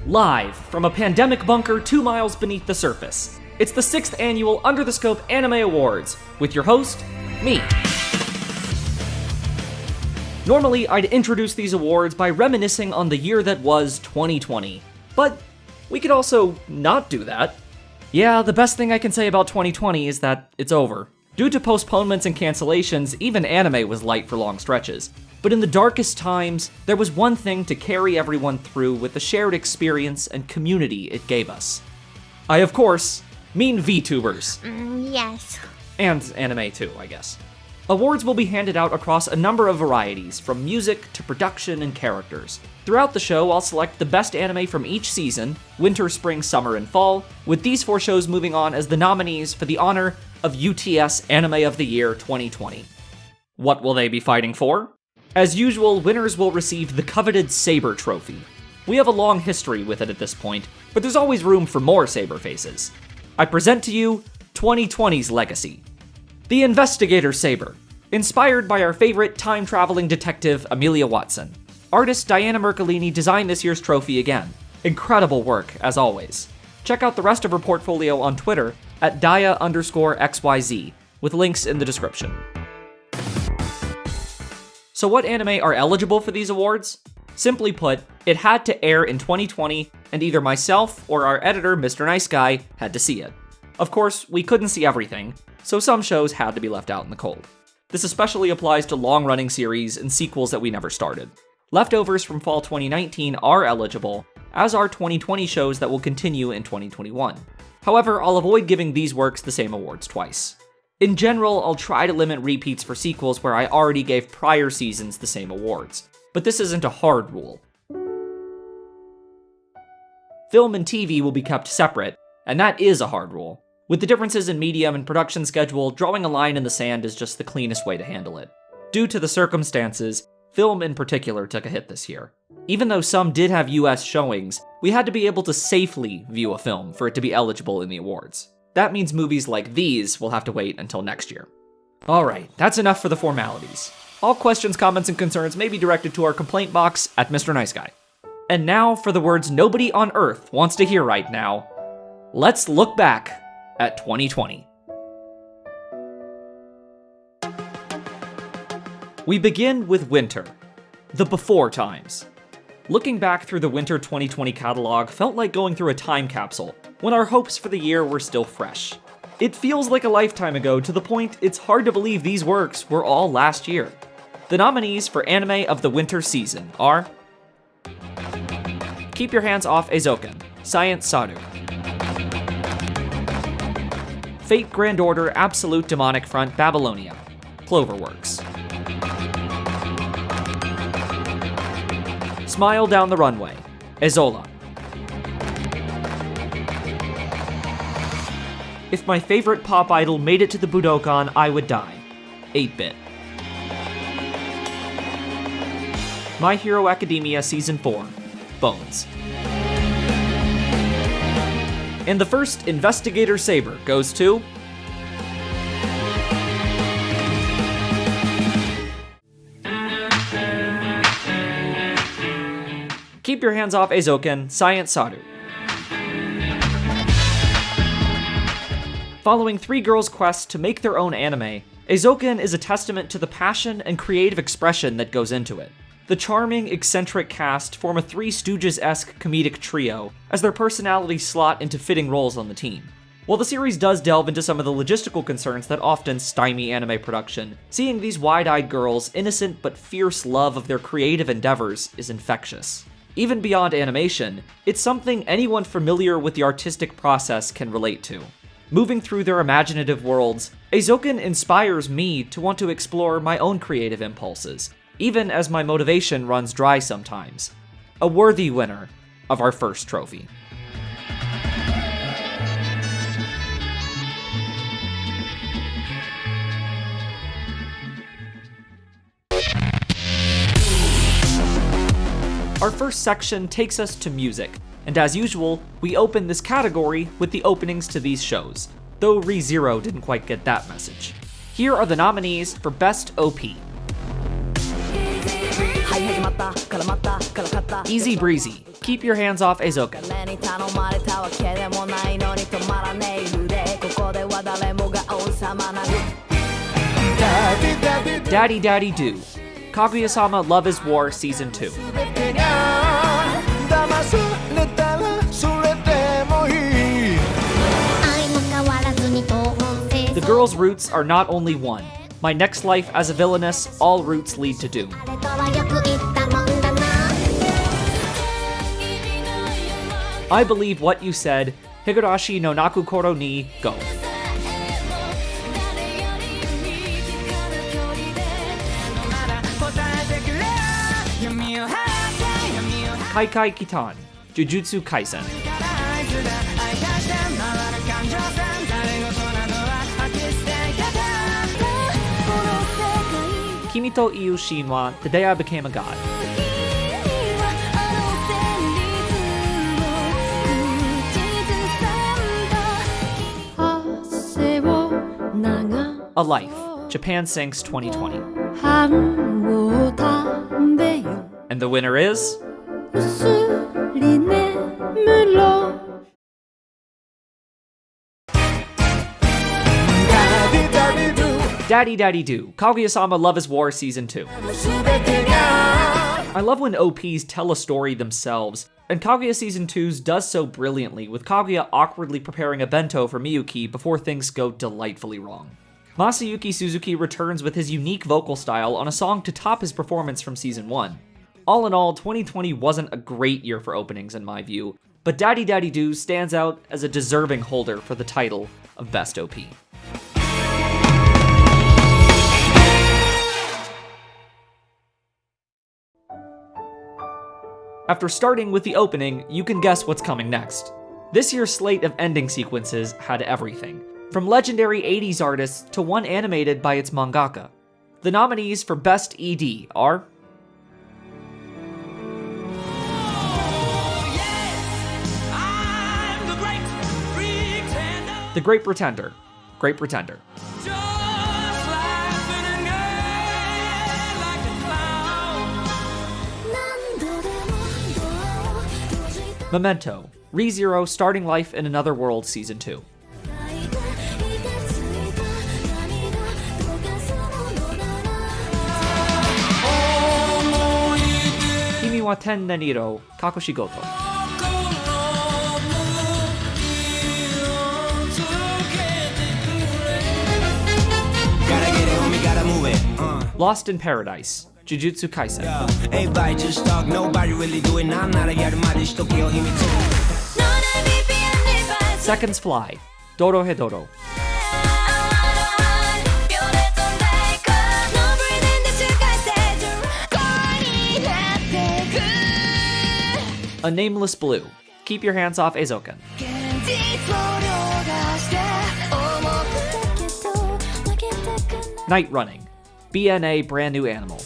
Live from a pandemic bunker 2 miles beneath the surface, it's the 6th annual Under the Scope Anime Awards, with your host, me. Normally, I'd introduce these awards by reminiscing on the year that was 2020, but we could also not do that. Yeah, the best thing I can say about 2020 is that it's over. Due to postponements and cancellations, even anime was light for long stretches. But in the darkest times, there was one thing to carry everyone through with the shared experience and community it gave us. I, of course, mean VTubers. Yes. And anime too, I guess. Awards will be handed out across a number of varieties, from music to production and characters. Throughout the show, I'll select the best anime from each season, winter, spring, summer, and fall, with these 4 shows moving on as the nominees for the honor of UTS Anime of the Year 2020. What will they be fighting for? As usual, winners will receive the coveted Saber Trophy. We have a long history with it at this point, but there's always room for more Saber faces. I present to you 2020's legacy. The Investigator Saber, inspired by our favorite time-traveling detective Amelia Watson. Artist Diana Mercolini designed this year's trophy again. Incredible work, as always. Check out the rest of her portfolio on Twitter at Dia_XYZ, with links in the description. So what anime are eligible for these awards? Simply put, it had to air in 2020, and either myself or our editor, Mr. Nice Guy, had to see it. Of course, we couldn't see everything, so some shows had to be left out in the cold. This especially applies to long-running series and sequels that we never started. Leftovers from fall 2019 are eligible, as are 2020 shows that will continue in 2021. However, I'll avoid giving these works the same awards twice. In general, I'll try to limit repeats for sequels where I already gave prior seasons the same awards, but this isn't a hard rule. Film and TV will be kept separate, and that is a hard rule. With the differences in medium and production schedule, drawing a line in the sand is just the cleanest way to handle it. Due to the circumstances, film in particular took a hit this year. Even though some did have US showings, we had to be able to safely view a film for it to be eligible in the awards. That means movies like these will have to wait until next year. Alright, that's enough for the formalities. All questions, comments, and concerns may be directed to our complaint box at Mr. Nice Guy. And now for the words nobody on Earth wants to hear right now. Let's look back at 2020. We begin with winter, the before times. Looking back through the winter 2020 catalog felt like going through a time capsule, when our hopes for the year were still fresh. It feels like a lifetime ago, to the point it's hard to believe these works were all last year. The nominees for Anime of the Winter season are Keep Your Hands Off Eizouken, Science Saru. Fate Grand Order Absolute Demonic Front Babylonia, Cloverworks. Smile Down the Runway, Ezola. If My Favorite Pop Idol Made It to the Budokan, I Would Die, 8-Bit. My Hero Academia Season 4, Bones. And the first Investigator Saber goes to Keep Your Hands Off Eizouken, Science Saru. Following 3 girls' quest to make their own anime, Eizouken is a testament to the passion and creative expression that goes into it. The charming, eccentric cast form a Three Stooges-esque comedic trio, as their personalities slot into fitting roles on the team. While the series does delve into some of the logistical concerns that often stymie anime production, seeing these wide-eyed girls' innocent but fierce love of their creative endeavors is infectious. Even beyond animation, it's something anyone familiar with the artistic process can relate to. Moving through their imaginative worlds, Eizouken inspires me to want to explore my own creative impulses, even as my motivation runs dry sometimes. A worthy winner of our first trophy. Our first section takes us to music, And as usual, we open this category with the openings to these shows, though Re:Zero didn't quite get that message. Here are the nominees for Best OP. Easy Breezy, Keep Your Hands Off Eizouken. Daddy Daddy Do, Kaguya-sama Love is War Season 2. The girl's roots are not only one. My next life as a villainess, all routes lead to doom. I Believe What You Said, Higurashi no Naku Koro ni Go. Kai Kai Kitan, Jujutsu Kaisen. Kimi to Iu Shinwa, The Day I Became a God. A Life, Japan Sinks 2020. And the winner is... Daddy Daddy Do, Kaguya-sama Love is War Season 2. I love when OPs tell a story themselves, and Kaguya Season 2's does so brilliantly, with Kaguya awkwardly preparing a bento for Miyuki before things go delightfully wrong. Masayuki Suzuki returns with his unique vocal style on a song to top his performance from Season 1. All in all, 2020 wasn't a great year for openings in my view, but Daddy Daddy Do stands out as a deserving holder for the title of Best OP. After starting with the opening, you can guess what's coming next. This year's slate of ending sequences had everything, from legendary 80s artists to one animated by its mangaka. The nominees for Best ED are... The Great Pretender, Great Pretender. Memento, Re:Zero Starting Life in Another World Season 2. Kimi wa Tenne Niro, Kakushigoto. Lost in Paradise, Jujutsu Kaisen. Seconds Fly, Dorohedoro. A Nameless Blue, Keep Your Hands Off Eizouken. Night Running, BNA Brand New Animal.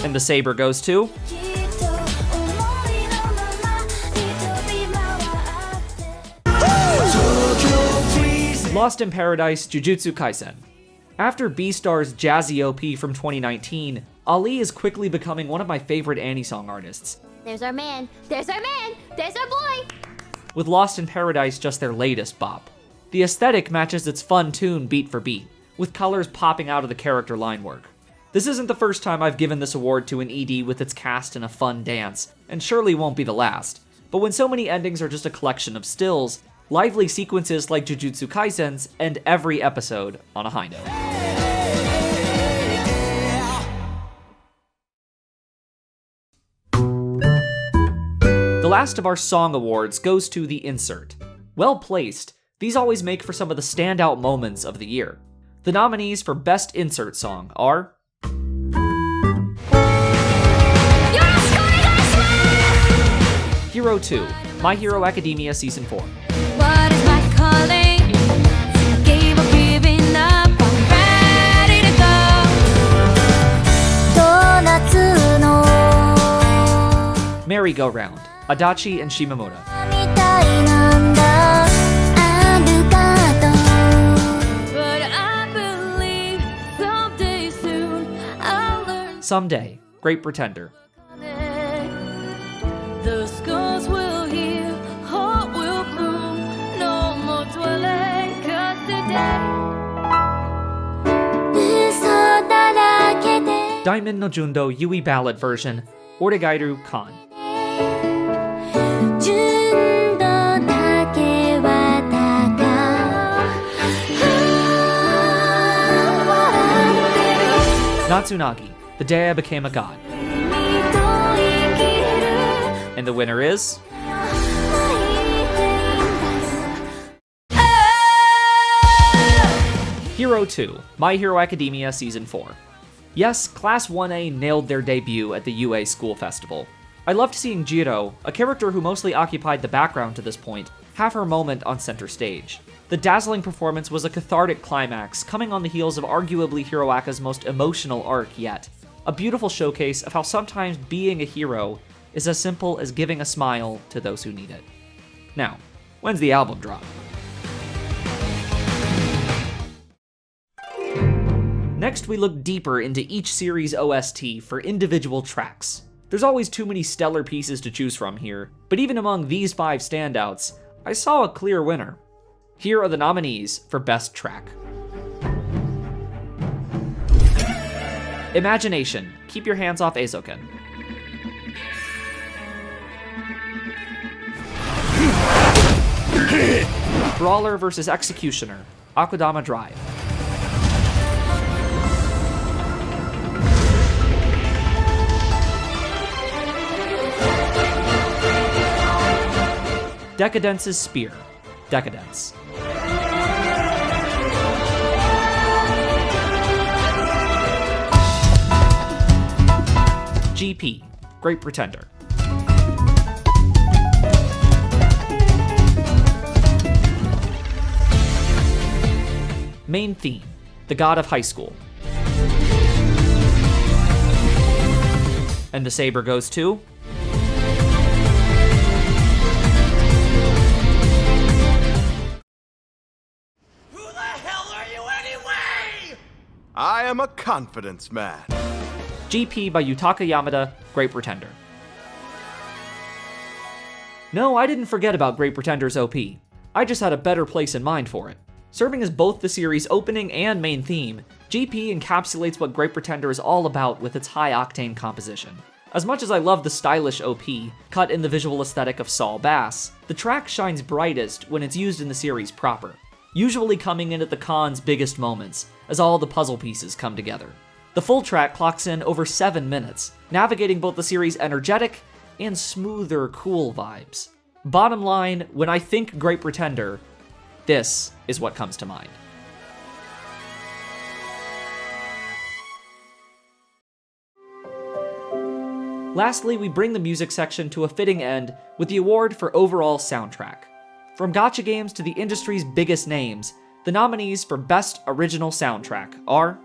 And the saber goes to... Lost in Paradise, Jujutsu Kaisen. After Beastar's jazzy OP from 2019, Ali is quickly becoming one of my favorite anisong artists. There's our man, there's our man, there's our boy! With Lost in Paradise just their latest bop. The aesthetic matches its fun tune beat for beat, with colors popping out of the character line work. This isn't the first time I've given this award to an ED with its cast and a fun dance, and surely won't be the last. But when so many endings are just a collection of stills, lively sequences like Jujutsu Kaisen's end every episode on a high note. The last of our song awards goes to the insert. Well placed, these always make for some of the standout moments of the year. The nominees for Best Insert Song are... Hero 2, My Hero Academia Season 4. What is my calling? Gave up giving up, I'm ready to go. Merry-Go-Round, Adachi and Shimamura. みたいなんだあるかと But I believe someday soon I'll learn Someday, Great Pretender. The scars will heal, heart will bloom No more dwelling, 'cause today 嘘だらけで Diamond no Jundo Yui Ballad version, Oregairu Kan. 純度だけは高 Natsunagi, The Day I Became a God. And the winner is... Hero 2, My Hero Academia Season 4. Yes, Class 1A nailed their debut at the UA School Festival. I loved seeing Jiro, a character who mostly occupied the background to this point, have her moment on center stage. The dazzling performance was a cathartic climax, coming on the heels of arguably Hiroaka's most emotional arc yet. A beautiful showcase of how sometimes being a hero is as simple as giving a smile to those who need it. Now, when's the album drop? Next, we look deeper into each series' OST for individual tracks. There's always too many stellar pieces to choose from here, but even among these 5 standouts, I saw a clear winner. Here are the nominees for Best Track. Imagination, Keep Your Hands Off Eizouken. Brawler vs. Executioner, Akudama Drive. Deca-dence's Spear, Deca-dence. GP, Great Pretender. Main theme, The God of High School. And the saber goes to... I am a confidence man. GP by Yutaka Yamada, Great Pretender. No, I didn't forget about Great Pretender's OP. I just had a better place in mind for it. Serving as both the series' opening and main theme, GP encapsulates what Great Pretender is all about with its high-octane composition. As much as I love the stylish OP, cut in the visual aesthetic of Saul Bass, the track shines brightest when it's used in the series proper, usually coming in at the con's biggest moments, as all the puzzle pieces come together. The full track clocks in over 7 minutes, navigating both the series' energetic and smoother, cool vibes. Bottom line, when I think Great Pretender, this is what comes to mind. Lastly, we bring the music section to a fitting end with the award for overall soundtrack. From gacha games to the industry's biggest names, the nominees for Best Original Soundtrack are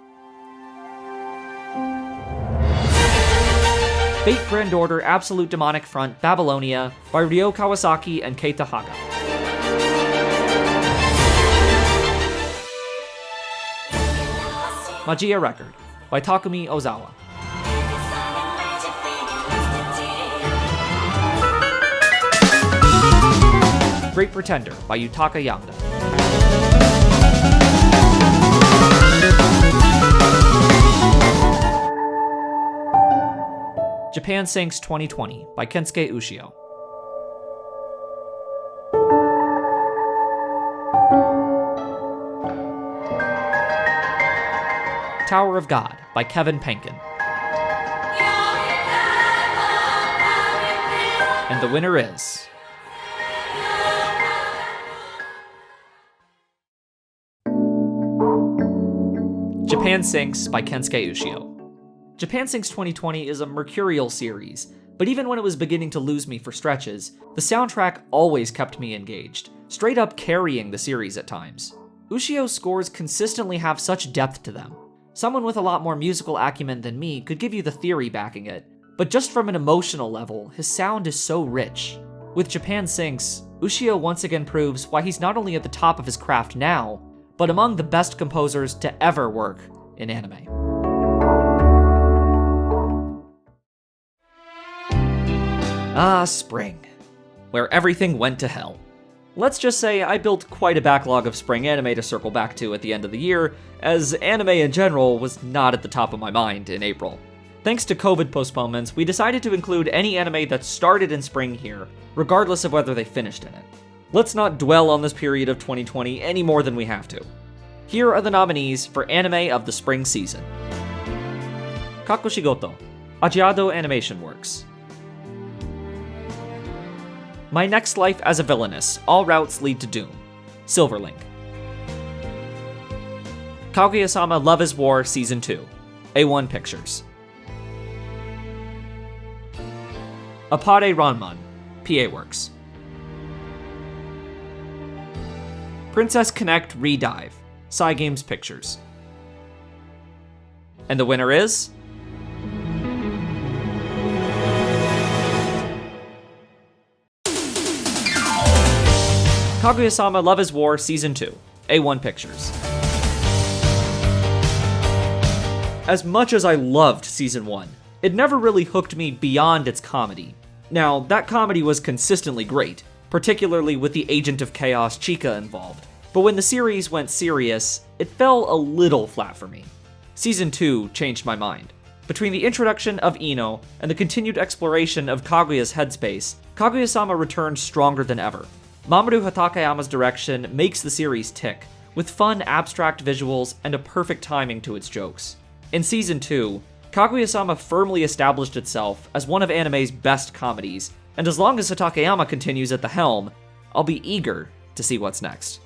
Fate Grand Order Absolute Demonic Front Babylonia by Ryo Kawasaki and Keita Haga. Magia Record by Takumi Ozawa. Great Pretender by Yutaka Yamada. Japan Sinks 2020 by Kensuke Ushio. Tower of God by Kevin Penkin. And the winner is... Japan Sinks by Kensuke Ushio. Japan Sinks 2020 is a mercurial series, but even when it was beginning to lose me for stretches, the soundtrack always kept me engaged, straight up carrying the series at times. Ushio's scores consistently have such depth to them. Someone with a lot more musical acumen than me could give you the theory backing it, but just from an emotional level, his sound is so rich. With Japan Sinks, Ushio once again proves why he's not only at the top of his craft now, but among the best composers to ever work in anime. Ah, spring, where everything went to hell. Let's just say I built quite a backlog of spring anime to circle back to at the end of the year, as anime in general was not at the top of my mind in April. Thanks to COVID postponements, we decided to include any anime that started in spring here, regardless of whether they finished in it. Let's not dwell on this period of 2020 any more than we have to. Here are the nominees for anime of the spring season. Kakushigoto, Ajiado Animation Works. My Next Life as a Villainess, All Routes Lead to Doom, Silverlink. Kaguya-sama Love is War Season 2, A1 Pictures. Apare Ranman, PA Works. Princess Connect Redive, Cygames Pictures. And the winner is... Kaguya-sama Love is War Season 2, A1 Pictures. As much as I loved Season 1, it never really hooked me beyond its comedy. Now, that comedy was consistently great, particularly with the Agent of Chaos Chica involved, but when the series went serious, it fell a little flat for me. Season 2 changed my mind. Between the introduction of Ino and the continued exploration of Kaguya's headspace, Kaguya-sama returned stronger than ever. Mamoru Hatakeyama's direction makes the series tick, with fun abstract visuals and a perfect timing to its jokes. In Season 2, Kaguya-sama firmly established itself as one of anime's best comedies, and as long as Hatakeyama continues at the helm, I'll be eager to see what's next.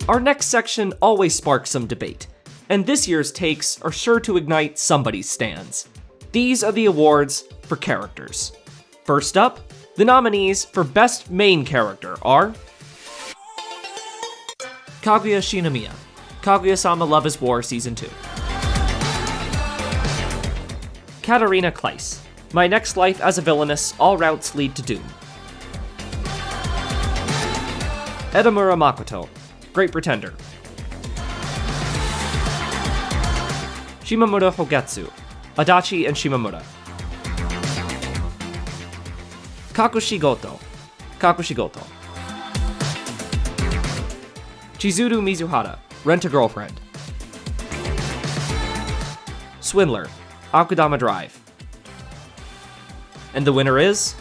Our next section always sparks some debate, and this year's takes are sure to ignite somebody's stands. These are the awards for characters. First up, the nominees for Best Main Character are Kaguya Shinomiya, Kaguya-sama Love is War Season 2. Katarina Kleiss, My Next Life as a Villainess, All Routes Lead to Doom. Edamura Makoto, Great Pretender. Shimamura Hogetsu, Adachi and Shimamura. Kakushigoto, Kakushigoto. Chizuru Mizuhara, Rent-A-Girlfriend. Swindler, Akudama Drive. And the winner is...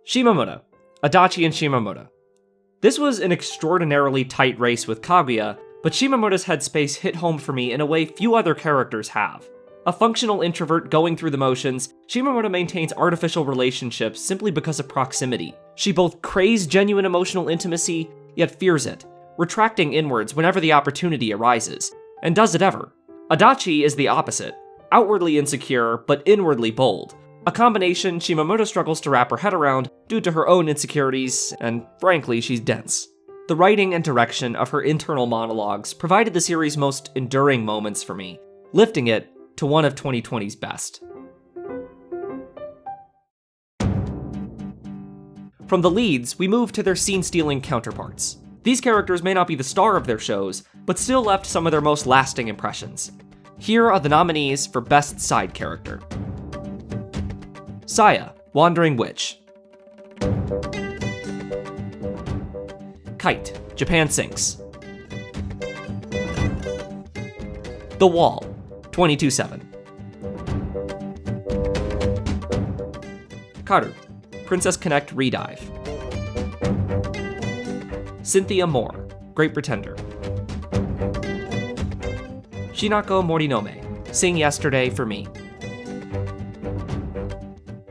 Shimamura, Adachi and Shimamura. This was an extraordinarily tight race with Kaguya, but Shimamura's headspace hit home for me in a way few other characters have. A functional introvert going through the motions, Shimamura maintains artificial relationships simply because of proximity. She both craves genuine emotional intimacy, yet fears it, retracting inwards whenever the opportunity arises, and does it ever. Adachi is the opposite, outwardly insecure, but inwardly bold. A combination Shimamura struggles to wrap her head around due to her own insecurities, and frankly, she's dense. The writing and direction of her internal monologues provided the series' most enduring moments for me, lifting it to one of 2020's best. From the leads, we move to their scene-stealing counterparts. These characters may not be the star of their shows, but still left some of their most lasting impressions. Here are the nominees for Best Side Character. Saya, Wandering Witch. Kite, Japan Sinks. The Wall, 22/7. Karu, Princess Connect Redive. Cynthia Moore, Great Pretender. Shinako Morinome, Sing Yesterday for Me.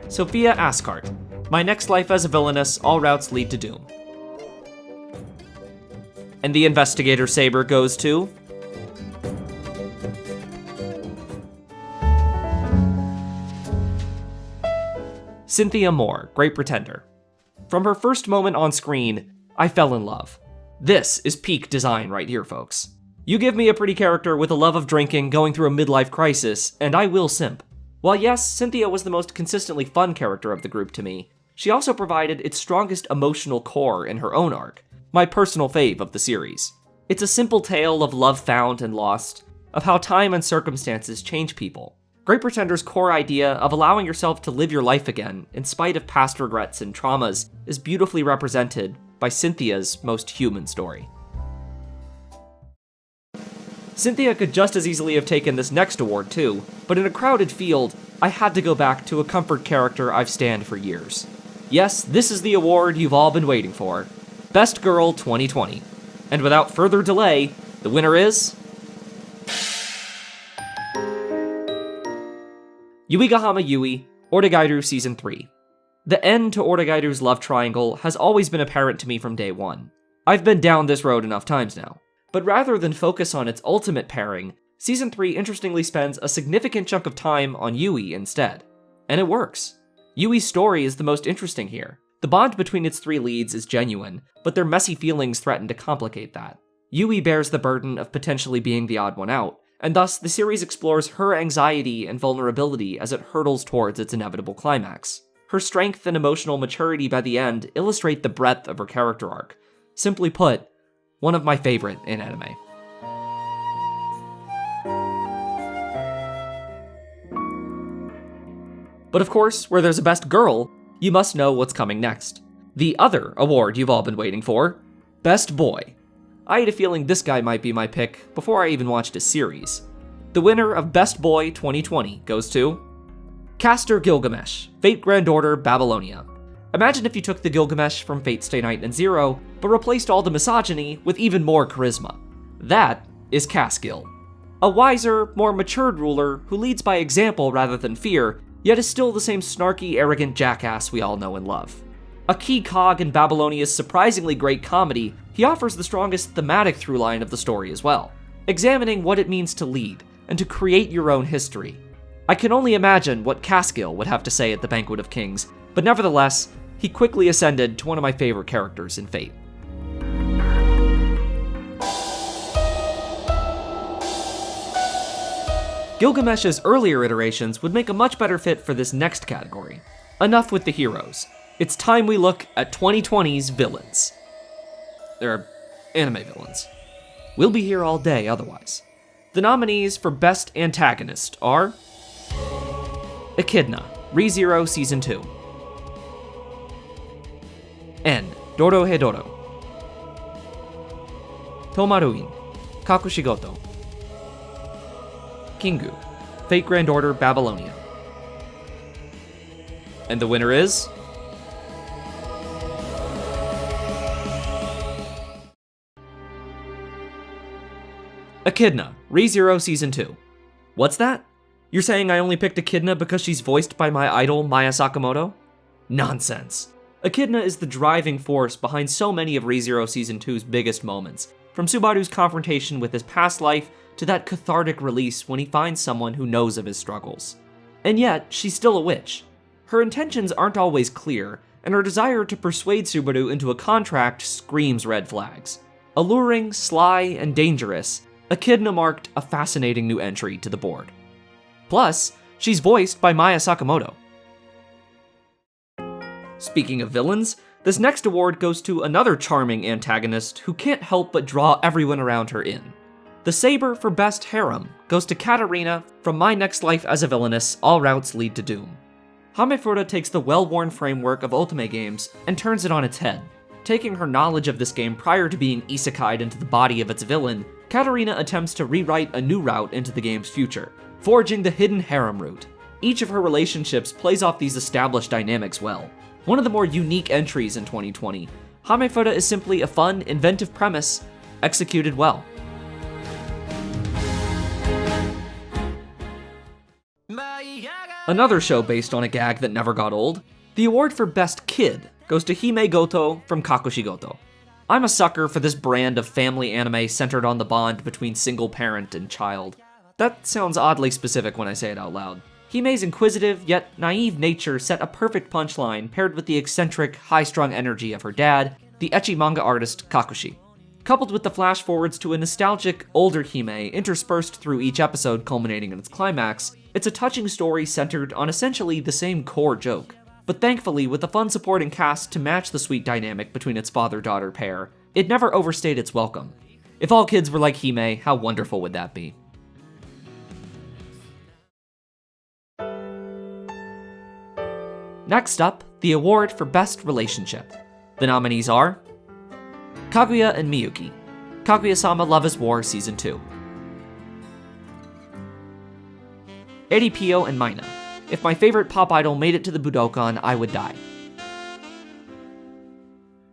Sophia Ascart, My Next Life as a Villainess, All Routes Lead to Doom. And the Investigator Saber goes to... Cynthia Moore, Great Pretender. From her first moment on screen, I fell in love. This is peak design right here, folks. You give me a pretty character with a love of drinking going through a midlife crisis, and I will simp. While yes, Cynthia was the most consistently fun character of the group to me, she also provided its strongest emotional core in her own arc, my personal fave of the series. It's a simple tale of love found and lost, of how time and circumstances change people. Great Pretender's core idea of allowing yourself to live your life again, in spite of past regrets and traumas, is beautifully represented by Cynthia's most human story. Cynthia could just as easily have taken this next award too, but in a crowded field, I had to go back to a comfort character I've stanned for years. Yes, this is the award you've all been waiting for, Best Girl 2020. And without further delay, the winner is... Yuigahama Yui, Oregairu Season 3. The end to Oregairu's love triangle has always been apparent to me from day one. I've been down this road enough times now. But rather than focus on its ultimate pairing, Season 3 interestingly spends a significant chunk of time on Yui instead. And it works. Yui's story is the most interesting here. The bond between its three leads is genuine, but their messy feelings threaten to complicate that. Yui bears the burden of potentially being the odd one out, and thus the series explores her anxiety and vulnerability as it hurtles towards its inevitable climax. Her strength and emotional maturity by the end illustrate the breadth of her character arc. Simply put, one of my favorite in anime. But of course, where there's a Best Girl, you must know what's coming next. The other award you've all been waiting for, Best Boy. I had a feeling this guy might be my pick before I even watched a series. The winner of Best Boy 2020 goes to Caster Gilgamesh, Fate Grand Order Babylonia. Imagine if you took the Gilgamesh from Fate Stay Night and Zero, but replaced all the misogyny with even more charisma. That is Casgil. A wiser, more matured ruler who leads by example rather than fear, yet is still the same snarky, arrogant jackass we all know and love. A key cog in Babylonia's surprisingly great comedy, he offers the strongest thematic through-line of the story as well, examining what it means to lead, and to create your own history. I can only imagine what Casgil would have to say at the Banquet of Kings, but nevertheless, he quickly ascended to one of my favorite characters in Fate. Gilgamesh's earlier iterations would make a much better fit for this next category. Enough with the heroes. It's time we look at 2020's villains. They're anime villains. We'll be here all day otherwise. The nominees for Best Antagonist are Echidna, ReZero Season 2. N, Dorohedoro. Tomaruin, Kakushigoto. Kingu, Fate Grand Order Babylonia. And the winner is... Echidna, ReZero Season 2. What's that? You're saying I only picked Echidna because she's voiced by my idol, Maya Sakamoto? Nonsense. Echidna is the driving force behind so many of ReZero Season 2's biggest moments, from Subaru's confrontation with his past life to that cathartic release when he finds someone who knows of his struggles. And yet, she's still a witch. Her intentions aren't always clear, and her desire to persuade Subaru into a contract screams red flags. Alluring, sly, and dangerous, Echidna marked a fascinating new entry to the board. Plus, she's voiced by Maya Sakamoto. Speaking of villains, this next award goes to another charming antagonist who can't help but draw everyone around her in. The saber for Best Harem goes to Katarina from My Next Life as a Villainess, All Routes Lead to Doom. Hamefura takes the well-worn framework of Otome games and turns it on its head. Taking her knowledge of this game prior to being isekai'd into the body of its villain, Katarina attempts to rewrite a new route into the game's future, forging the hidden harem route. Each of her relationships plays off these established dynamics well. One of the more unique entries in 2020, Hamefura is simply a fun, inventive premise, executed well. Another show based on a gag that never got old, the award for Best Kid goes to Hime Goto from Kakushigoto. I'm a sucker for this brand of family anime centered on the bond between single parent and child. That sounds oddly specific when I say it out loud. Hime's inquisitive yet naive nature set a perfect punchline paired with the eccentric, high-strung energy of her dad, the ecchi manga artist Kakushi. Coupled with the flash-forwards to a nostalgic, older Hime interspersed through each episode culminating in its climax, it's a touching story centered on essentially the same core joke. But thankfully, with a fun supporting cast to match the sweet dynamic between its father-daughter pair, it never overstayed its welcome. If all kids were like Hime, how wonderful would that be? Next up, the award for Best Relationship. The nominees are Kaguya and Miyuki, Kaguya-sama Love is War Season 2. Eripio and Mina, If my favorite pop idol made it to the Budokan, I would die.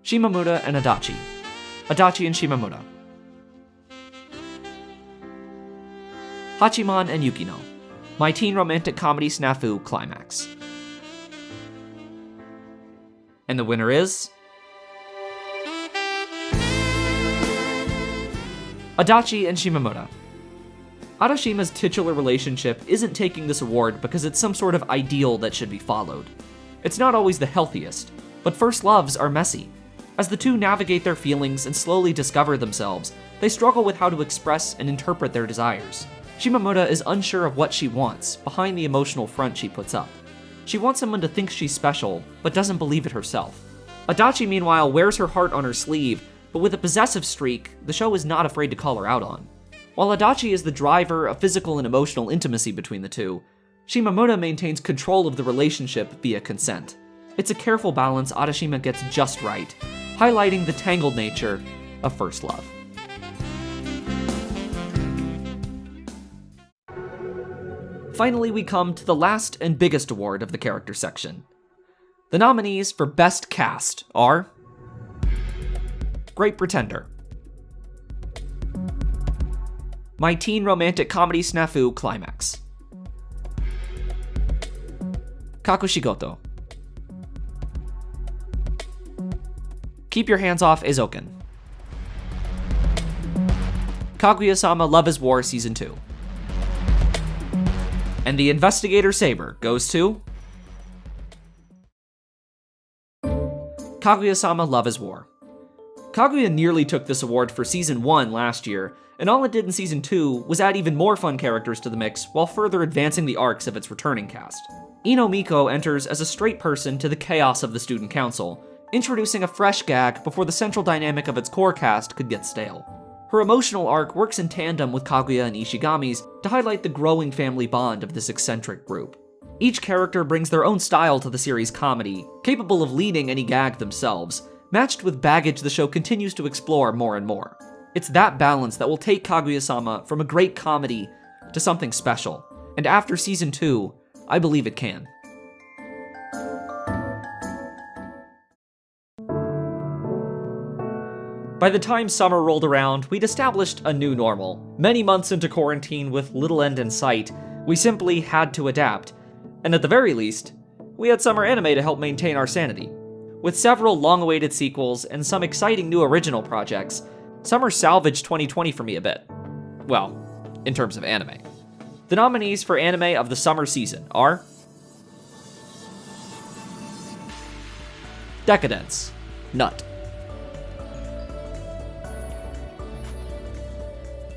Shimamura and Adachi, Adachi and Shimamura. Hachiman and Yukino, My teen romantic comedy snafu climax. And the winner is Adachi and Shimamura. Adashima's titular relationship isn't taking this award because it's some sort of ideal that should be followed. It's not always the healthiest, but first loves are messy. As the two navigate their feelings and slowly discover themselves, they struggle with how to express and interpret their desires. Shimamura is unsure of what she wants behind the emotional front she puts up. She wants someone to think she's special, but doesn't believe it herself. Adachi, meanwhile, wears her heart on her sleeve, but with a possessive streak, the show is not afraid to call her out on. While Adachi is the driver of physical and emotional intimacy between the two, Shimamura maintains control of the relationship via consent. It's a careful balance Adashima gets just right, highlighting the tangled nature of first love. Finally, we come to the last and biggest award of the character section. The nominees for Best Cast are Great Pretender, My teen romantic comedy snafu climax, Kakushigoto, Keep Your Hands Off Eizouken, Kaguya-sama Love is War Season 2. And the Investigator Saber goes to Kaguya-sama Love is War. Kaguya nearly took this award for Season 1 last year, and all it did in Season 2 was add even more fun characters to the mix while further advancing the arcs of its returning cast. Ino Miko enters as a straight person to the chaos of the student council, introducing a fresh gag before the central dynamic of its core cast could get stale. Her emotional arc works in tandem with Kaguya and Ishigami's to highlight the growing family bond of this eccentric group. Each character brings their own style to the series' comedy, capable of leading any gag themselves, matched with baggage the show continues to explore more and more. It's that balance that will take Kaguya-sama from a great comedy to something special, and after Season 2, I believe it can. By the time summer rolled around, we'd established a new normal. Many months into quarantine with little end in sight, we simply had to adapt. And at the very least, we had summer anime to help maintain our sanity. With several long-awaited sequels and some exciting new original projects, summer salvaged 2020 for me a bit. Well, in terms of anime. The nominees for anime of the summer season are Deca-dence, Nut,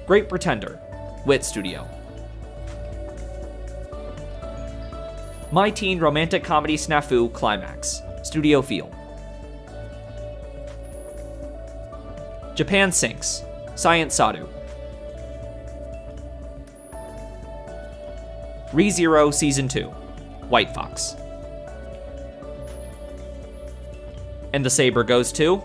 Great Pretender, Wit Studio, My teen romantic comedy snafu climax, Studio Feel, Japan Sinks, Science Sadu, ReZero Season 2, White Fox. And the saber goes to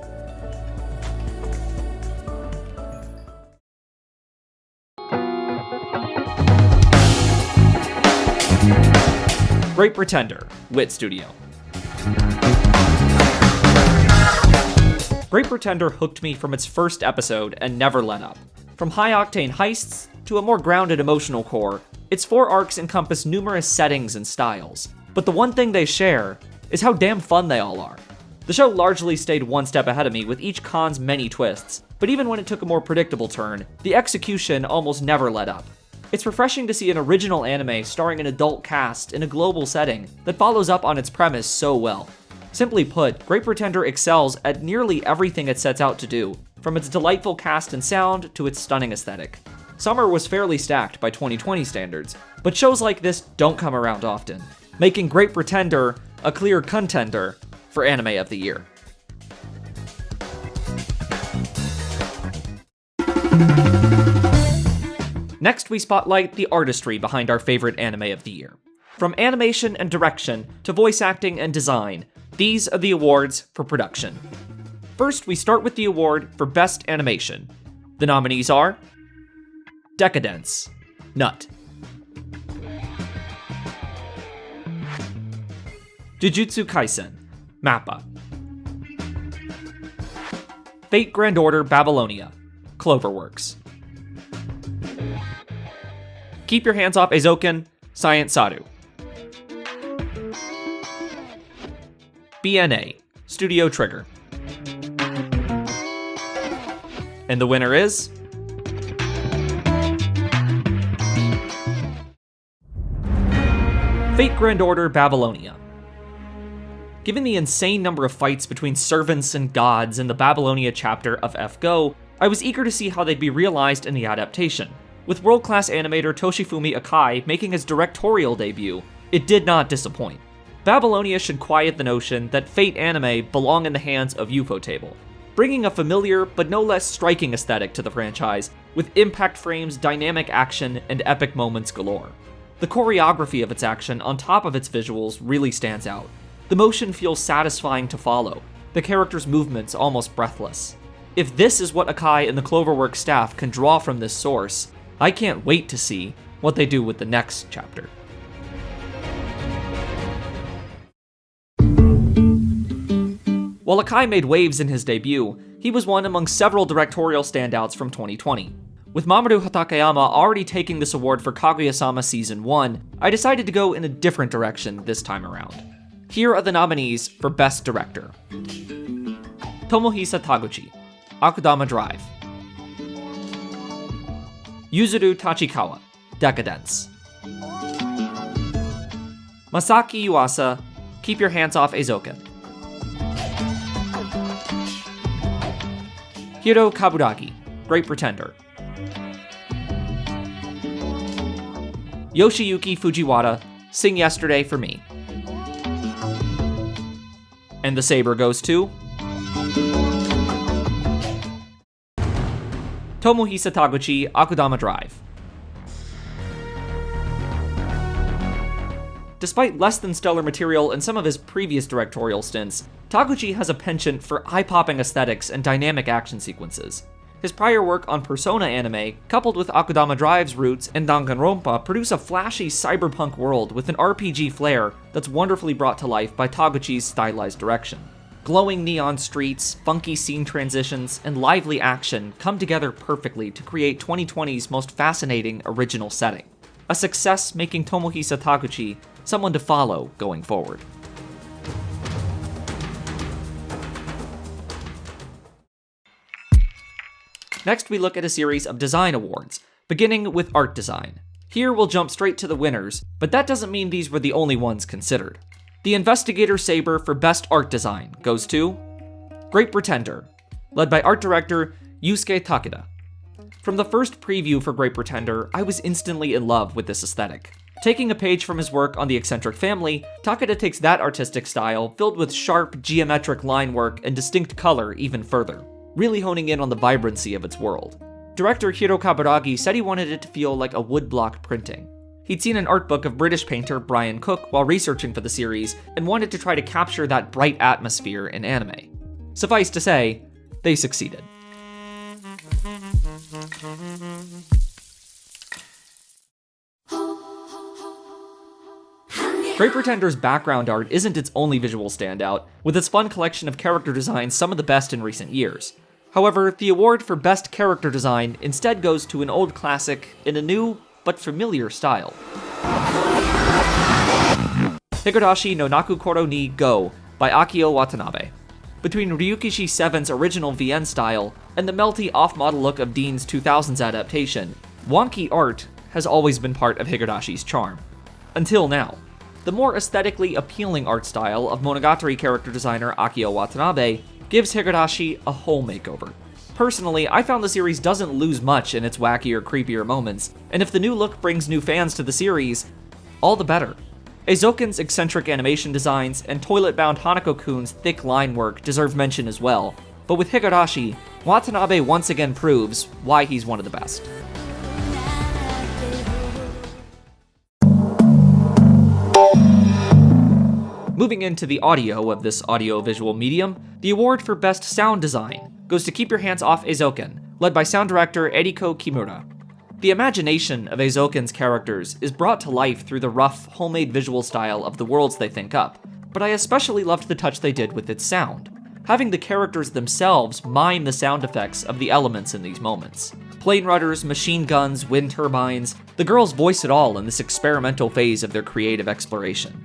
Great Pretender, Wit Studio. Great Pretender hooked me from its first episode and never let up. From high-octane heists to a more grounded emotional core, its 4 arcs encompass numerous settings and styles. But the one thing they share is how damn fun they all are. The show largely stayed one step ahead of me with each con's many twists, but even when it took a more predictable turn, the execution almost never let up. It's refreshing to see an original anime starring an adult cast in a global setting that follows up on its premise so well. Simply put, Great Pretender excels at nearly everything it sets out to do, from its delightful cast and sound to its stunning aesthetic. Summer was fairly stacked by 2020 standards, but shows like this don't come around often, making Great Pretender a clear contender for Anime of the Year. Next, we spotlight the artistry behind our favorite anime of the year. From animation and direction to voice acting and design, these are the awards for production. First, we start with the award for Best Animation. The nominees are Deca-dence, Nut. Jujutsu Kaisen, Mappa. Fate Grand Order Babylonia, Cloverworks. Keep Your Hands Off Eizouken, Science Saru. BNA, Studio Trigger. And the winner is... Fate Grand Order Babylonia. Given the insane number of fights between servants and gods in the Babylonia chapter of F-Go, I was eager to see how they'd be realized in the adaptation. With world-class animator Toshifumi Akai making his directorial debut, it did not disappoint. Babylonia should quiet the notion that Fate anime belong in the hands of Ufotable, bringing a familiar but no less striking aesthetic to the franchise, with impact frames, dynamic action, and epic moments galore. The choreography of its action on top of its visuals really stands out. The motion feels satisfying to follow, the characters' movements almost breathless. If this is what Akai and the Cloverworks staff can draw from this source, I can't wait to see what they do with the next chapter. While Akai made waves in his debut, he was one among several directorial standouts from 2020. With Mamoru Hatakeyama already taking this award for Kaguya-sama Season 1, I decided to go in a different direction this time around. Here are the nominees for Best Director. Tomohisa Taguchi, Akudama Drive. Yuzuru Tachikawa, Deca-dence. Masaki Yuasa, Keep Your Hands Off Eizouken. Hiro Kaburagi, Great Pretender. Yoshiyuki Fujiwara, Sing Yesterday for Me. And the saber goes to... Tomohisa Taguchi, Akudama Drive. Despite less than stellar material in some of his previous directorial stints, Taguchi has a penchant for eye-popping aesthetics and dynamic action sequences. His prior work on Persona anime, coupled with Akudama Drive's roots and Danganronpa, produce a flashy cyberpunk world with an RPG flair that's wonderfully brought to life by Taguchi's stylized direction. Glowing neon streets, funky scene transitions, and lively action come together perfectly to create 2020's most fascinating original setting. A success making Tomohisa Taguchi someone to follow going forward. Next, we look at a series of design awards, beginning with art design. Here we'll jump straight to the winners, but that doesn't mean these were the only ones considered. The Investigator Saber for Best Art Design goes to Great Pretender, led by art director Yusuke Takeda. From the first preview for Great Pretender, I was instantly in love with this aesthetic. Taking a page from his work on The Eccentric Family, Takeda takes that artistic style, filled with sharp, geometric line work and distinct color, even further, really honing in on the vibrancy of its world. Director Hiro Kaburagi said he wanted it to feel like a woodblock printing. He'd seen an art book of British painter Brian Cook while researching for the series, and wanted to try to capture that bright atmosphere in anime. Suffice to say, they succeeded. Great Pretender's background art isn't its only visual standout, with its fun collection of character designs some of the best in recent years. However, the award for Best Character Design instead goes to an old classic in a new but familiar style. Higurashi no Nakukoro ni Go by Akio Watanabe. Between Ryukishi 7's original VN style and the melty off-model look of Dean's 2000s adaptation, wonky art has always been part of Higurashi's charm. Until now. The more aesthetically appealing art style of Monogatari character designer Akio Watanabe gives Higurashi a whole makeover. Personally, I found the series doesn't lose much in its wackier, creepier moments, and if the new look brings new fans to the series, all the better. Eizouken's eccentric animation designs and toilet-bound Hanako-kun's thick line work deserve mention as well, but with Higurashi, Watanabe once again proves why he's one of the best. Moving into the audio of this audio-visual medium, the award for Best Sound Design goes to Keep Your Hands Off Eizouken, led by sound director Eriko Kimura. The imagination of Eizouken's characters is brought to life through the rough, homemade visual style of the worlds they think up, but I especially loved the touch they did with its sound, having the characters themselves mime the sound effects of the elements in these moments. Plane rudders, machine guns, wind turbines, the girls voice it all in this experimental phase of their creative exploration.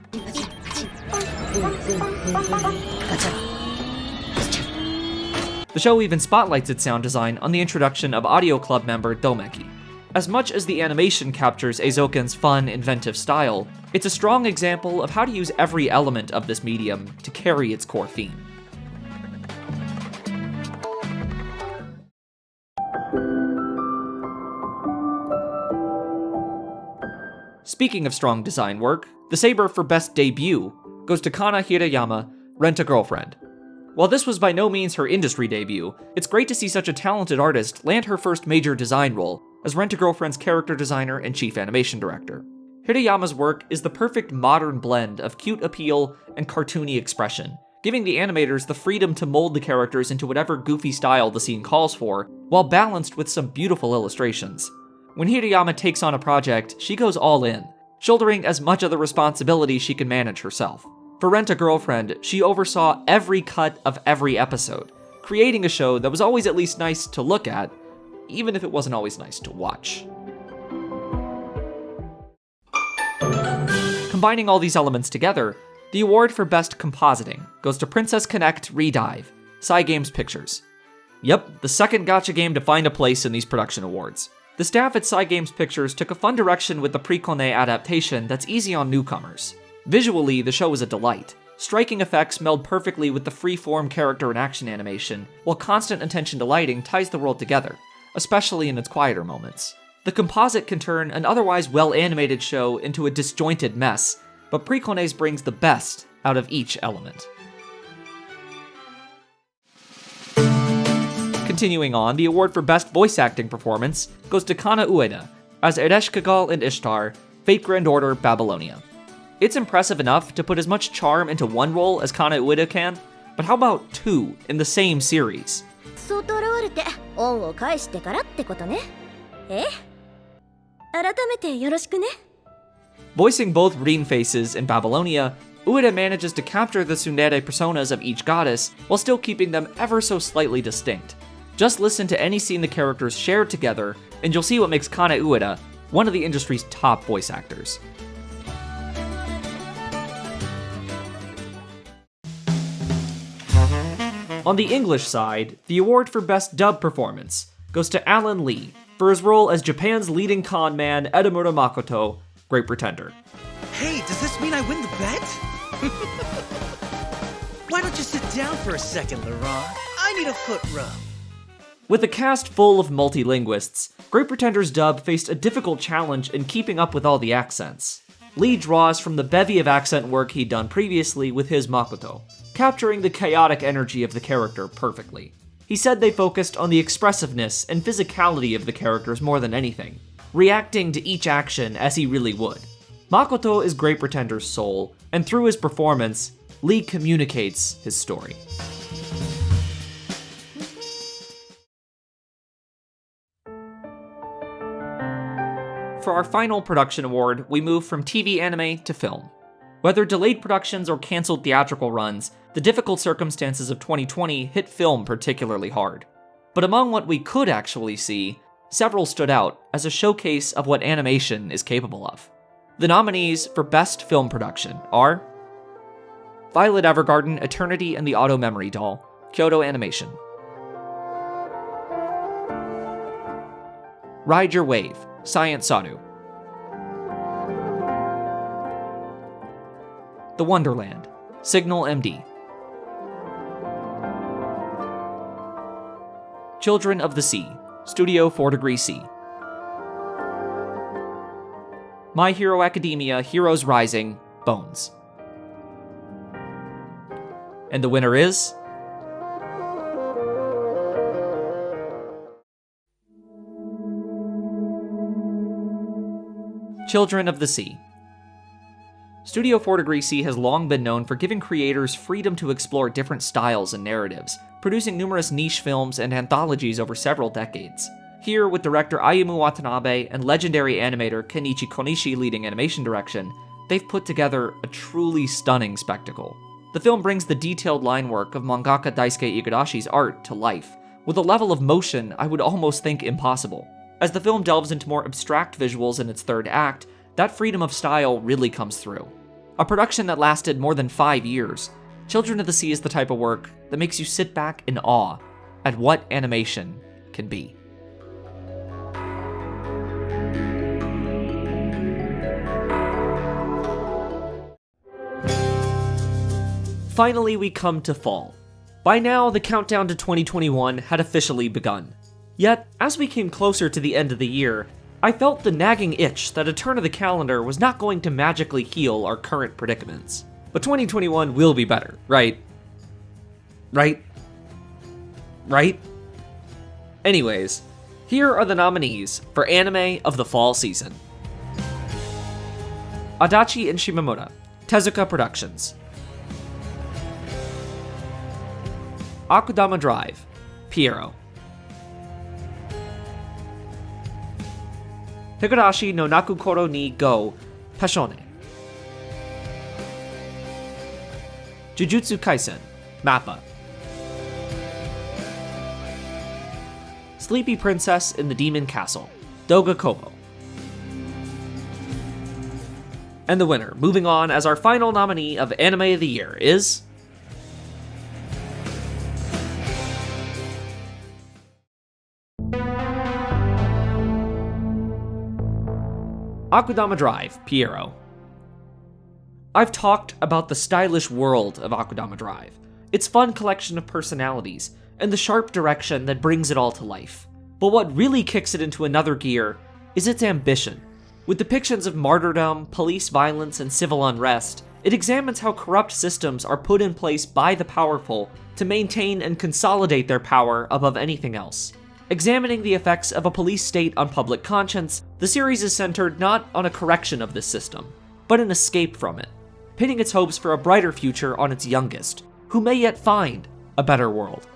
The show even spotlights its sound design on the introduction of Audio Club member Domeki. As much as the animation captures Eizouken's fun, inventive style, it's a strong example of how to use every element of this medium to carry its core theme. Speaking of strong design work, the saber for Best Debut goes to Kana Hirayama, Rent-a-Girlfriend. While this was by no means her industry debut, it's great to see such a talented artist land her first major design role as Rent-a-Girlfriend's character designer and chief animation director. Hirayama's work is the perfect modern blend of cute appeal and cartoony expression, giving the animators the freedom to mold the characters into whatever goofy style the scene calls for, while balanced with some beautiful illustrations. When Hirayama takes on a project, she goes all in, shouldering as much of the responsibility she can manage herself. For Rent-a-Girlfriend, she oversaw every cut of every episode, creating a show that was always at least nice to look at, even if it wasn't always nice to watch. Combining all these elements together, the award for Best Compositing goes to Princess Connect Redive, Cygames Pictures. Yep, the second gacha game to find a place in these production awards. The staff at Cygames Pictures took a fun direction with the Pre-Kone adaptation that's easy on newcomers. Visually, the show is a delight. Striking effects meld perfectly with the free-form character and action animation, while constant attention to lighting ties the world together, especially in its quieter moments. The composite can turn an otherwise well-animated show into a disjointed mess, but Pre-Kone's brings the best out of each element. Continuing on, the award for Best Voice Acting Performance goes to Kana Ueda as Ereshkigal and Ishtar, Fate Grand Order Babylonia. It's impressive enough to put as much charm into one role as Kana Ueda can, but how about two in the same series? Voicing both Rin faces in Babylonia, Ueda manages to capture the tsundere personas of each goddess while still keeping them ever so slightly distinct. Just listen to any scene the characters share together, and you'll see what makes Kana Ueda one of the industry's top voice actors. On the English side, the award for Best Dub Performance goes to Alan Lee for his role as Japan's leading con man Edamura Makoto, Great Pretender. Hey, does this mean I win the bet? Why don't you sit down for a second, Laurent? I need a foot rub. With a cast full of multilinguists, Great Pretender's dub faced a difficult challenge in keeping up with all the accents. Lee draws from the bevy of accent work he'd done previously with his Makoto, capturing the chaotic energy of the character perfectly. He said they focused on the expressiveness and physicality of the characters more than anything, reacting to each action as he really would. Makoto is Great Pretender's soul, and through his performance, Lee communicates his story. For our final production award, we move from TV anime to film. Whether delayed productions or canceled theatrical runs, the difficult circumstances of 2020 hit film particularly hard. But among what we could actually see, several stood out as a showcase of what animation is capable of. The nominees for Best Film Production are Violet Evergarden, Eternity and the Auto Memory Doll, Kyoto Animation. Ride Your Wave, Science Saru, The Wonderland, Signal MD. Children of the Sea, Studio 4 Degree C. My Hero Academia, Heroes Rising, Bones. And the winner is... Children of the Sea. Studio 4 Degree C has long been known for giving creators freedom to explore different styles and narratives, producing numerous niche films and anthologies over several decades. Here, with director Ayumu Watanabe and legendary animator Kenichi Konishi leading animation direction, they've put together a truly stunning spectacle. The film brings the detailed line work of mangaka Daisuke Igadashi's art to life, with a level of motion I would almost think impossible. As the film delves into more abstract visuals in its third act, that freedom of style really comes through. A production that lasted more than 5 years, Children of the Sea is the type of work that makes you sit back in awe at what animation can be. Finally, we come to fall. By now, the countdown to 2021 had officially begun. Yet, as we came closer to the end of the year, I felt the nagging itch that a turn of the calendar was not going to magically heal our current predicaments. But 2021 will be better, right? Right? Anyways, here are the nominees for Anime of the Fall Season. Adachi and Shimamura, Tezuka Productions. Akudama Drive, Piero. Higurashi no Nakukoro ni Go, Passione. Jujutsu Kaisen, Mappa. Sleepy Princess in the Demon Castle, Doga Kobo. And the winner, moving on as our final nominee of Anime of the Year, is... Akudama Drive, Piero. I've talked about the stylish world of Akudama Drive, its fun collection of personalities, and the sharp direction that brings it all to life. But what really kicks it into another gear is its ambition. With depictions of martyrdom, police violence, and civil unrest, it examines how corrupt systems are put in place by the powerful to maintain and consolidate their power above anything else. Examining the effects of a police state on public conscience, the series is centered not on a correction of this system, but an escape from it, pinning its hopes for a brighter future on its youngest, who may yet find a better world.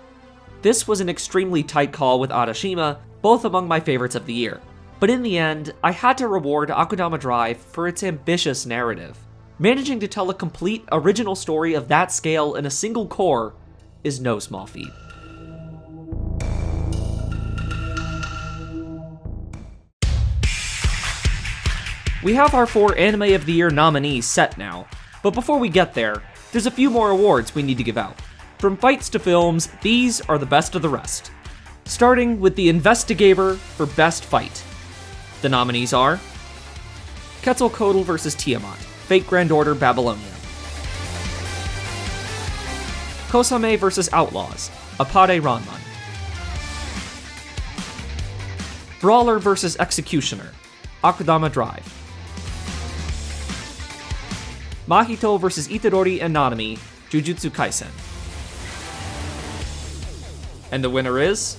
This was an extremely tight call with Arashima, both among my favorites of the year, but in the end, I had to reward Akudama Drive for its ambitious narrative. Managing to tell a complete original story of that scale in a single core is no small feat. We have our 4 Anime of the Year nominees set now, but before we get there, there's a few more awards we need to give out. From fights to films, these are the best of the rest. Starting with the Investigator for Best Fight. The nominees are Quetzalcoatl vs. Tiamat, Fate Grand Order Babylonia. Kosame vs. Outlaws, Apade Ranman. Brawler vs. Executioner, Akudama Drive. Mahito vs. Itadori and Nanami, Jujutsu Kaisen. And the winner is...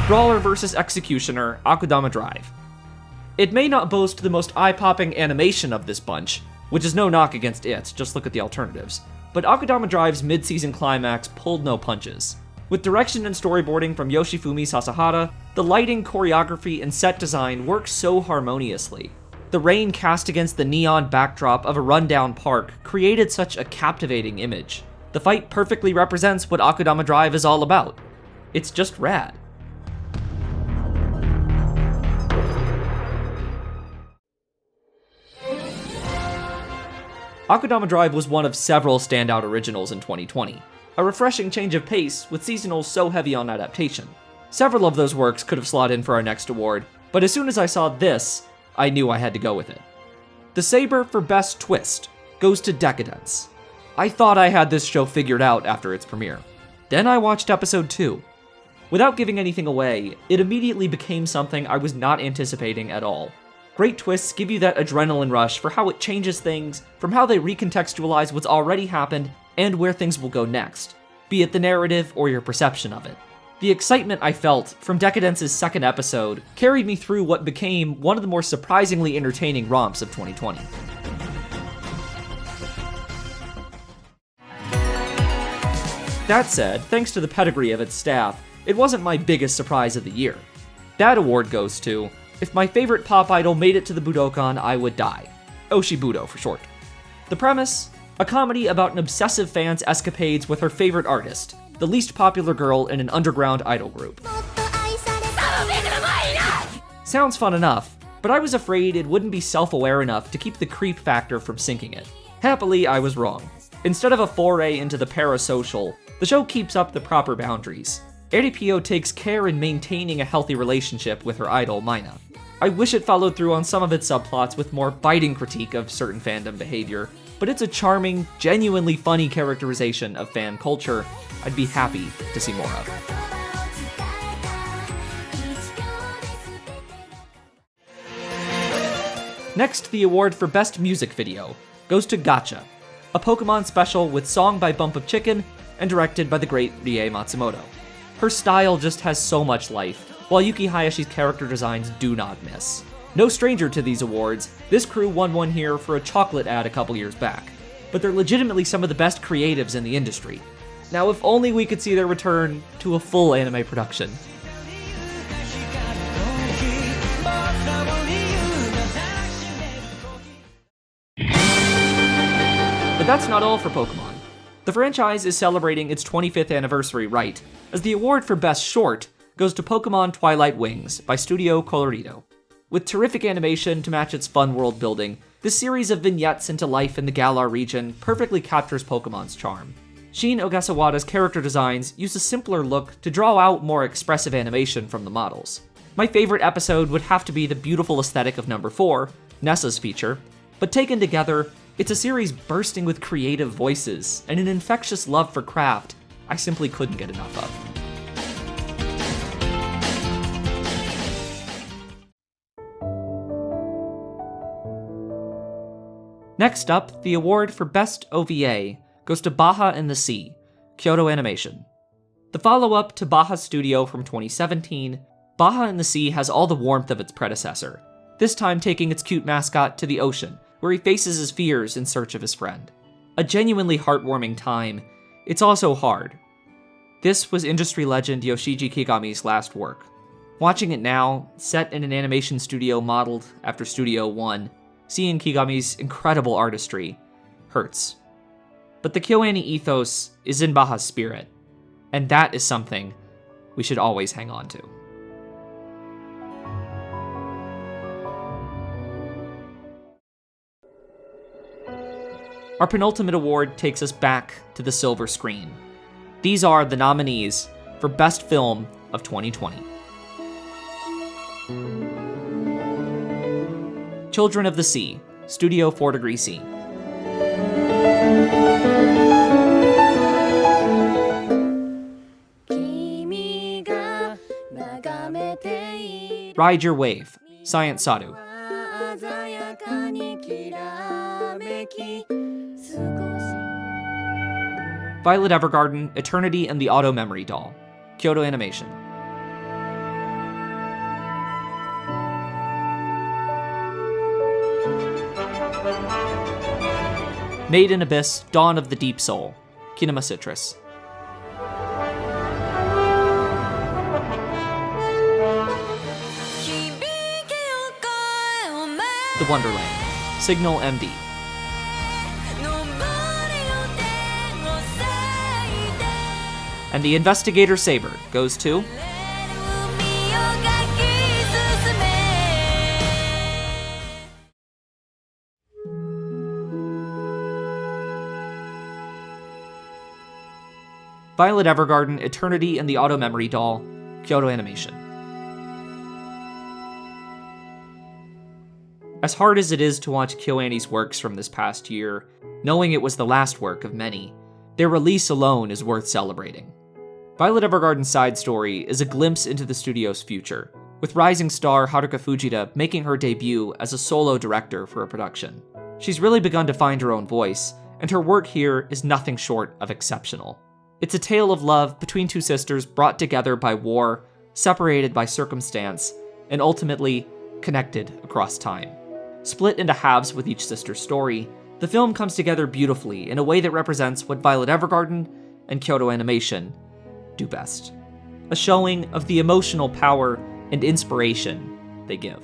Brawler vs. Executioner, Akudama Drive. It may not boast the most eye-popping animation of this bunch, which is no knock against it, just look at the alternatives, but Akudama Drive's mid-season climax pulled no punches. With direction and storyboarding from Yoshifumi Sasahara, the lighting, choreography, and set design work so harmoniously. The rain cast against the neon backdrop of a rundown park created such a captivating image. The fight perfectly represents what Akudama Drive is all about. It's just rad. Akudama Drive was one of several standout originals in 2020. A refreshing change of pace with seasonals so heavy on adaptation. Several of those works could have slotted in for our next award, but as soon as I saw this, I knew I had to go with it. The saber for Best Twist goes to Deca-dence. I thought I had this show figured out after its premiere. Then I watched episode 2. Without giving anything away, it immediately became something I was not anticipating at all. Great twists give you that adrenaline rush for how it changes things, from how they recontextualize what's already happened, and where things will go next, be it the narrative or your perception of it. The excitement I felt from Deca-dence's second episode carried me through what became one of the more surprisingly entertaining romps of 2020. That said, thanks to the pedigree of its staff, it wasn't my biggest surprise of the year. That award goes to, if my favorite pop idol made it to the Budokan, I would die. Oshibudo for short. The premise? A comedy about an obsessive fan's escapades with her favorite artist, the least popular girl in an underground idol group. Sounds fun enough, but I was afraid it wouldn't be self-aware enough to keep the creep factor from sinking it. Happily, I was wrong. Instead of a foray into the parasocial, the show keeps up the proper boundaries. Eripio takes care in maintaining a healthy relationship with her idol, Mina. I wish it followed through on some of its subplots with more biting critique of certain fandom behavior, but it's a charming, genuinely funny characterization of fan culture I'd be happy to see more of. Next, the award for Best Music Video goes to Gacha, a Pokemon special with song by Bump of Chicken and directed by the great Rie Matsumoto. Her style just has so much life, while Yuki Hayashi's character designs do not miss. No stranger to these awards, this crew won one here for a chocolate ad a couple years back, but they're legitimately some of the best creatives in the industry. Now, if only we could see their return to a full anime production. But that's not all for Pokemon. The franchise is celebrating its 25th anniversary right, as the award for Best Short goes to Pokemon Twilight Wings by Studio Colorido. With terrific animation to match its fun world building, this series of vignettes into life in the Galar region perfectly captures Pokemon's charm. Shin Ogasawada's character designs use a simpler look to draw out more expressive animation from the models. My favorite episode would have to be the beautiful aesthetic of number 4, Nessa's feature, but taken together, it's a series bursting with creative voices and an infectious love for craft I simply couldn't get enough of. Next up, the award for Best OVA goes to Baja in the Sea, Kyoto Animation. The follow-up to Baja Studio from 2017, Baja in the Sea has all the warmth of its predecessor, this time taking its cute mascot to the ocean, where he faces his fears in search of his friend. A genuinely heartwarming time, it's also hard. This was industry legend Yoshiji Kigami's last work. Watching it now, set in an animation studio modeled after Studio One, seeing Kigami's incredible artistry hurts. But the KyoAni ethos is in Baja's spirit, and that is something we should always hang on to. Our penultimate award takes us back to the silver screen. These are the nominees for Best Film of 2020. Children of the Sea, Studio 4 Degree C. Ride Your Wave, Science Sadu. Violet Evergarden, Eternity and the Auto Memory Doll, Kyoto Animation. Made in Abyss, Dawn of the Deep Soul, Kinema Citrus. The Wonderland, Signal MD. And the Investigator Saber goes to Violet Evergarden, Eternity and the Auto Memory Doll, Kyoto Animation. As hard as it is to watch KyoAni's works from this past year, knowing it was the last work of many, their release alone is worth celebrating. Violet Evergarden's side story is a glimpse into the studio's future, with rising star Haruka Fujita making her debut as a solo director for a production. She's really begun to find her own voice, and her work here is nothing short of exceptional. It's a tale of love between two sisters brought together by war, separated by circumstance, and ultimately connected across time. Split into halves with each sister's story, the film comes together beautifully in a way that represents what Violet Evergarden and Kyoto Animation do best. A showing of the emotional power and inspiration they give.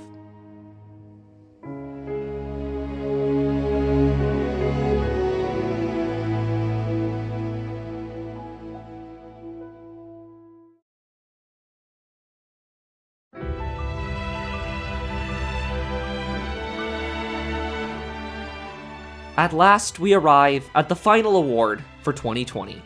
At last, we arrive at the final award for 2020.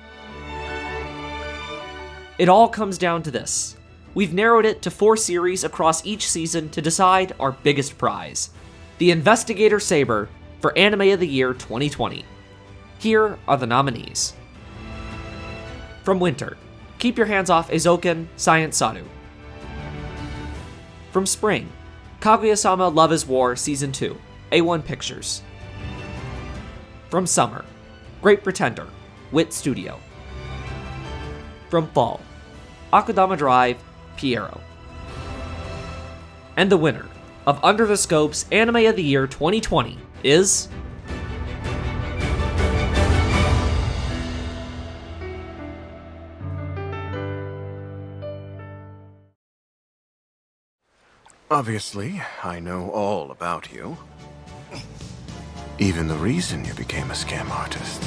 It all comes down to this. We've narrowed it to 4 series across each season to decide our biggest prize, the Investigator Saber for Anime of the Year 2020. Here are the nominees. From Winter, Keep Your Hands Off Eizouken Science Saru. From Spring, Kaguya-sama Love is War Season 2, A1 Pictures. From Summer, Great Pretender, Wit Studio. From Fall, Akudama Drive, Piero. And the winner of Under the Scope's Anime of the Year 2020 is... Obviously, I know all about you. Even the reason you became a scam artist.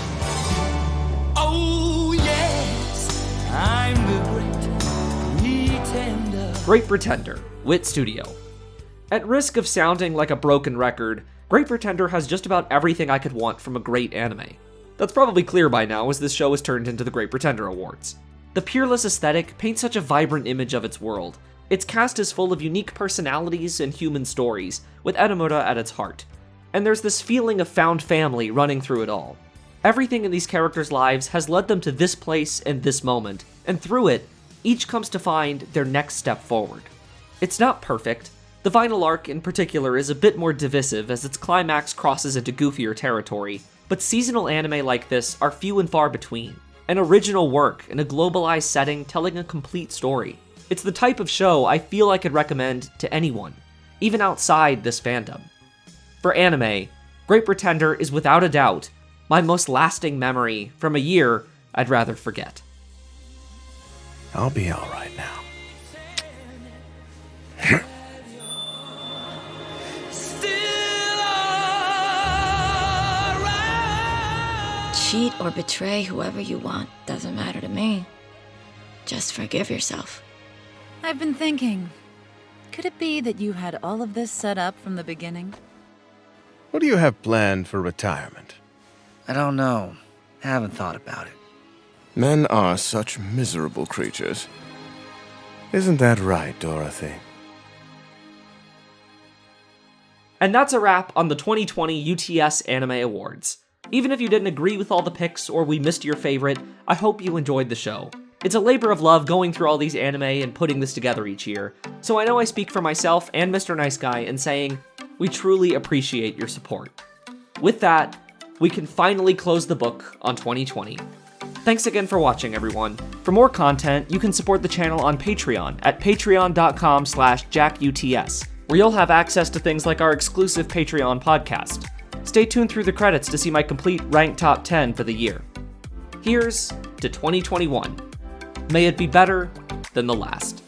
Oh, yes, I'm the great pretender. Great Pretender, Wit Studio. At risk of sounding like a broken record, Great Pretender has just about everything I could want from a great anime. That's probably clear by now as this show has turned into the Great Pretender Awards. The peerless aesthetic paints such a vibrant image of its world. Its cast is full of unique personalities and human stories, with Edamura at its heart. And there's this feeling of found family running through it all. Everything in these characters' lives has led them to this place and this moment, and through it, each comes to find their next step forward. It's not perfect. The final arc in particular is a bit more divisive as its climax crosses into goofier territory, but seasonal anime like this are few and far between. An original work in a globalized setting telling a complete story. It's the type of show I feel I could recommend to anyone, even outside this fandom. For anime, Great Pretender is without a doubt my most lasting memory from a year I'd rather forget. I'll be alright now. Cheat or betray whoever you want doesn't matter to me. Just forgive yourself. I've been thinking, could it be that you had all of this set up from the beginning? What do you have planned for retirement? I don't know. I haven't thought about it. Men are such miserable creatures. Isn't that right, Dorothy? And that's a wrap on the 2020 UTS Anime Awards. Even if you didn't agree with all the picks or we missed your favorite, I hope you enjoyed the show. It's a labor of love going through all these anime and putting this together each year, so I know I speak for myself and Mr. Nice Guy in saying, we truly appreciate your support. With that, we can finally close the book on 2020. Thanks again for watching, everyone. For more content, you can support the channel on Patreon at patreon.com/JackUTS, where you'll have access to things like our exclusive Patreon podcast. Stay tuned through the credits to see my complete ranked top 10 for the year. Here's to 2021. May it be better than the last.